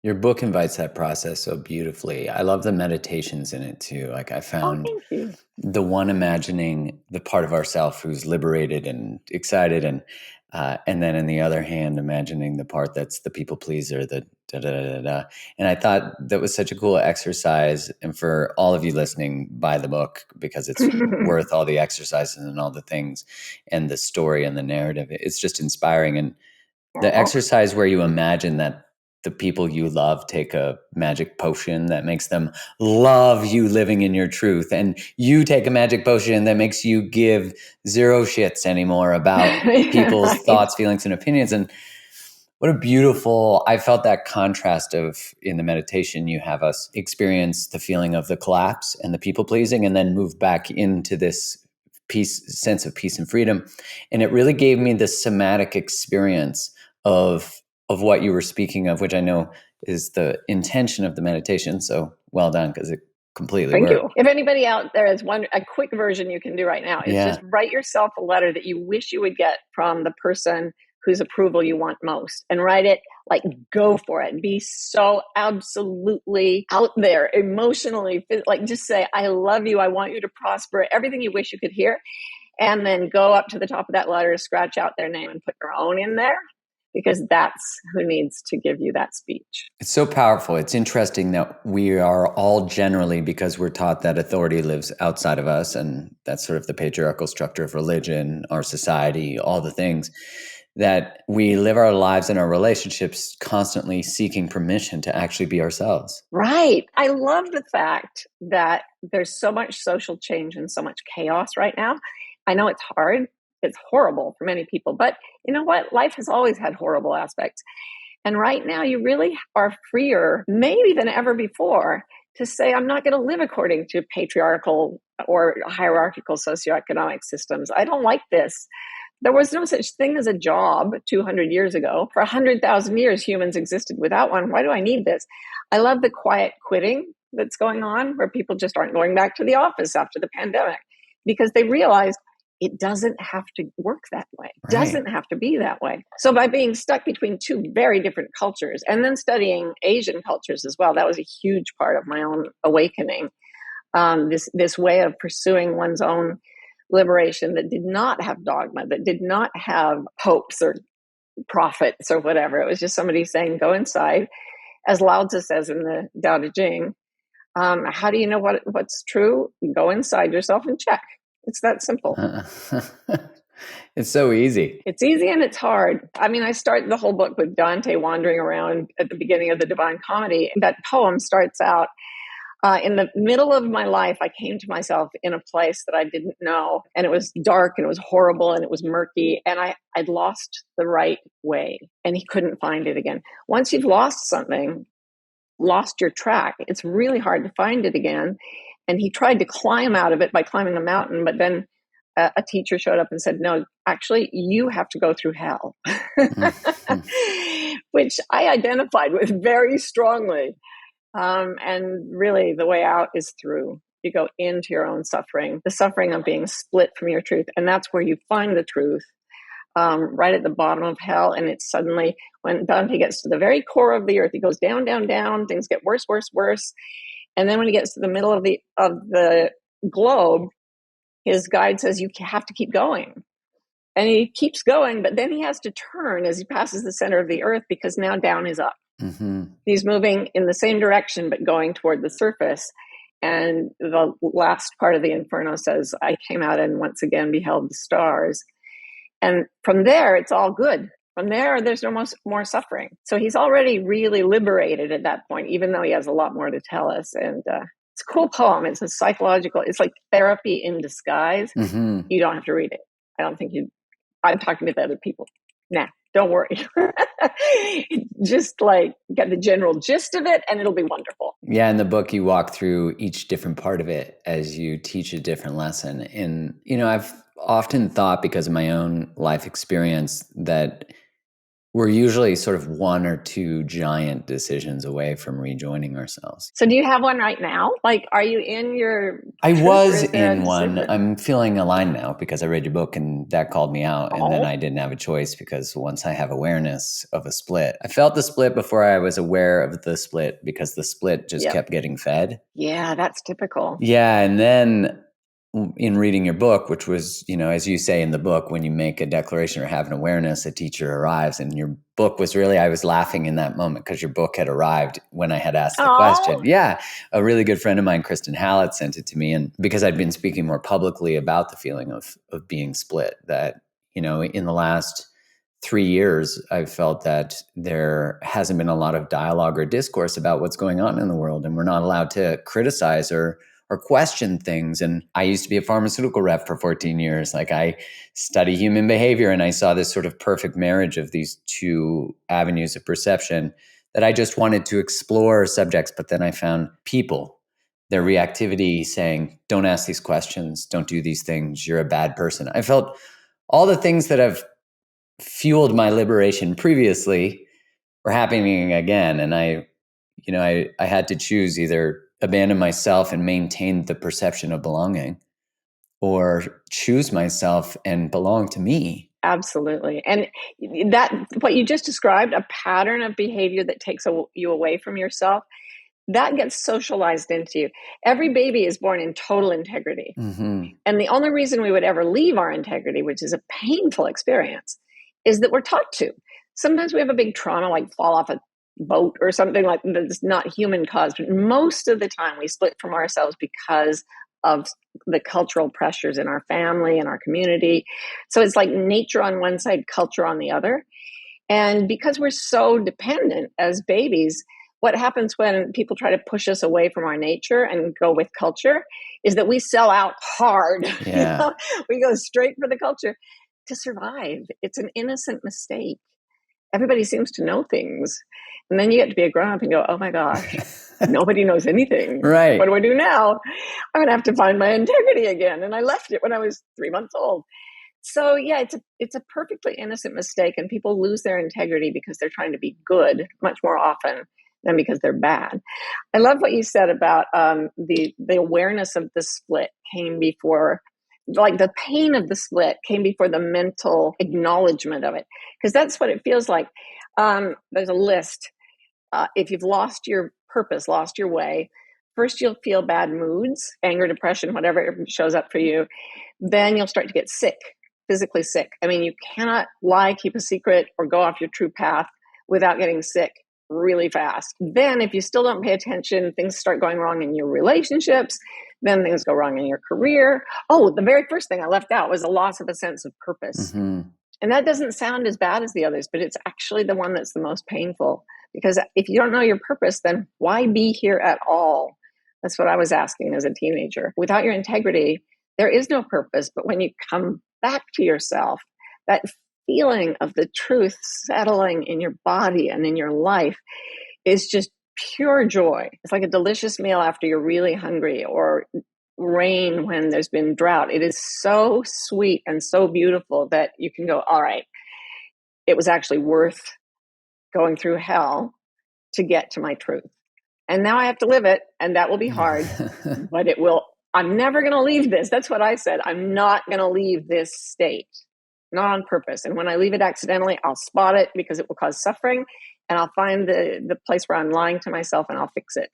Your book invites that process so beautifully. I love the meditations in it too. Like I Oh, found thank you. the one imagining the part of ourself who's liberated and excited, and then in the other hand, imagining the part that's the people pleaser, the da da da da. Da. And I thought that was such a cool exercise. And for all of you listening, buy the book because it's worth all the exercises and all the things, and the story and the narrative. It's just inspiring. And the Aw. exercise where you imagine that the people you love take a magic potion that makes them love you living in your truth, and you take a magic potion that makes you give zero shits anymore about people's Right. thoughts, feelings, and opinions. And what a beautiful, I felt that contrast of, in the meditation, you have us experience the feeling of the collapse and the people pleasing, and then move back into this sense of peace and freedom. And it really gave me the somatic experience of what you were speaking of, which I know is the intention of the meditation. So well done, because it completely Thank you. worked. If anybody out there is a quick version you can do right now is just Yeah. write yourself a letter that you wish you would get from the person whose approval you want most, and write it like, go for it. Be so absolutely out there emotionally, like just say, I love you. I want you to prosper, everything you wish you could hear. And then go up to the top of that letter, scratch out their name and put your own in there, because that's who needs to give you that speech. It's so powerful. It's interesting that we are all generally, because we're taught that authority lives outside of us, and that's sort of the patriarchal structure of religion, our society, all the things, that we live our lives and our relationships constantly seeking permission to actually be ourselves. Right. I love the fact that there's so much social change and so much chaos right now. I know it's hard. It's horrible for many people, but you know what? Life has always had horrible aspects. And right now, you really are freer, maybe than ever before, to say, I'm not going to live according to patriarchal or hierarchical socioeconomic systems. I don't like this. There was no such thing as a job 200 years ago. For 100,000 years, humans existed without one. Why do I need this? I love the quiet quitting that's going on, where people just aren't going back to the office after the pandemic because they realized it doesn't have to work that way. It Right. doesn't have to be that way. So by being stuck between two very different cultures, and then studying Asian cultures as well, that was a huge part of my own awakening. This way of pursuing one's own liberation that did not have dogma, that did not have popes or prophets or whatever. It was just somebody saying, go inside, as Lao Tzu says in the Tao Te Ching. How do you know what's true? Go inside yourself and check. It's that simple. It's so easy. It's easy and it's hard. I mean, I start the whole book with Dante wandering around at the beginning of the Divine Comedy. That poem starts out, in the middle of my life, I came to myself in a place that I didn't know, and it was dark and it was horrible and it was murky, and I'd lost the right way, and he couldn't find it again. Once you've lost something, lost your track, it's really hard to find it again. And he tried to climb out of it by climbing a mountain, but then a teacher showed up and said, no, actually, you have to go through hell, Mhm. which I identified with very strongly. And really, the way out is through. You go into your own suffering, the suffering of being split from your truth. And that's where you find the truth, right at the bottom of hell. And it's suddenly, when Dante gets to the very core of the earth, he goes down, down, down. Things get worse, worse, worse. And then when he gets to the middle of the globe, his guide says, you have to keep going. And he keeps going, but then he has to turn as he passes the center of the earth, because now down is up. Mhm. He's moving in the same direction, but going toward the surface. And the last part of the Inferno says, I came out and once again beheld the stars. And from there, it's all good. From there, there's no more suffering. So he's already really liberated at that point, even though he has a lot more to tell us. And it's a cool poem. It's a psychological, it's like therapy in disguise. Mhm. You don't have to read it. I don't think I'm talking to other people. Nah, don't worry. Just like get the general gist of it and it'll be wonderful. Yeah, in the book, you walk through each different part of it as you teach a different lesson. And, I've often thought, because of my own life experience, that we're usually sort of one or two giant decisions away from rejoining ourselves. So do you have one right now? Like, are you in your I truth, or was is there a in one. decision? I'm feeling aligned now because I read your book and that called me out. And then Oh, I didn't have a choice because once I have awareness of a split, I felt the split before I was aware of the split because the split just yep. kept getting fed. Yeah, that's typical. Yeah. And then in reading your book, which was, as you say in the book, when you make a declaration or have an awareness, a teacher arrives. And your book was really, I was laughing in that moment because your book had arrived when I had asked the question. Oh, Yeah. A really good friend of mine, Kristen Hallett, sent it to me. And because I'd been speaking more publicly about the feeling of being split, that, in the last 3 years, I've felt that there hasn't been a lot of dialogue or discourse about what's going on in the world. And we're not allowed to criticize or question things. And I used to be a pharmaceutical rep for 14 years. Like, I study human behavior, and I saw this sort of perfect marriage of these two avenues of perception that I just wanted to explore subjects. But then I found people, their reactivity saying, don't ask these questions, don't do these things, you're a bad person. I felt all the things that have fueled my liberation previously were happening again. And I had to choose either abandon myself and maintain the perception of belonging, or choose myself and belong to me. absolutely. And that, what you just described, a pattern of behavior that takes you away from yourself, that gets socialized into you. Every baby is born in total integrity. Mm-hmm. And the only reason we would ever leave our integrity, which is a painful experience, is that we're taught to. Sometimes we have a big trauma, like fall off a boat or something like that's not human caused. But most of the time, we split from ourselves because of the cultural pressures in our family and our community. So it's like nature on one side, culture on the other. And because we're so dependent as babies, what happens when people try to push us away from our nature and go with culture is that we sell out hard. Yeah. We go straight for the culture to survive. It's an innocent mistake. Everybody seems to know things. And then you get to be a grown up and go, oh my gosh, nobody knows anything. What Right. do I do now? I'm going to have to find my integrity again. And I left it when I was 3 months old. So yeah, it's a perfectly innocent mistake, and people lose their integrity because they're trying to be good much more often than because they're bad. I love what you said about the awareness of the split came before, like the pain of the split came before the mental acknowledgement of it, because that's what it feels like. There's a list. If you've lost your purpose, lost your way, first you'll feel bad moods, anger, depression, whatever shows up for you. Then you'll start to get sick, physically sick. I mean, you cannot lie, keep a secret, or go off your true path without getting sick really fast. Then, if you still don't pay attention, things start going wrong in your relationships. Then things go wrong in your career. Oh, the very first thing I left out was a loss of a sense of purpose. Mm-hmm. And that doesn't sound as bad as the others, but it's actually the one that's the most painful. Because if you don't know your purpose, then why be here at all? That's what I was asking as a teenager. Without your integrity, there is no purpose. But when you come back to yourself, that feeling of the truth settling in your body and in your life is just pure joy. It's like a delicious meal after you're really hungry, or rain when there's been drought. It is so sweet and so beautiful that you can go, all right, it was actually worth going through hell to get to my truth. And now I have to live it, and that will be hard, but it will. I'm never going to leave this. That's what I said. I'm not going to leave this state, not on purpose. And when I leave it accidentally, I'll spot it because it will cause suffering, and I'll find the place where I'm lying to myself, and I'll fix it.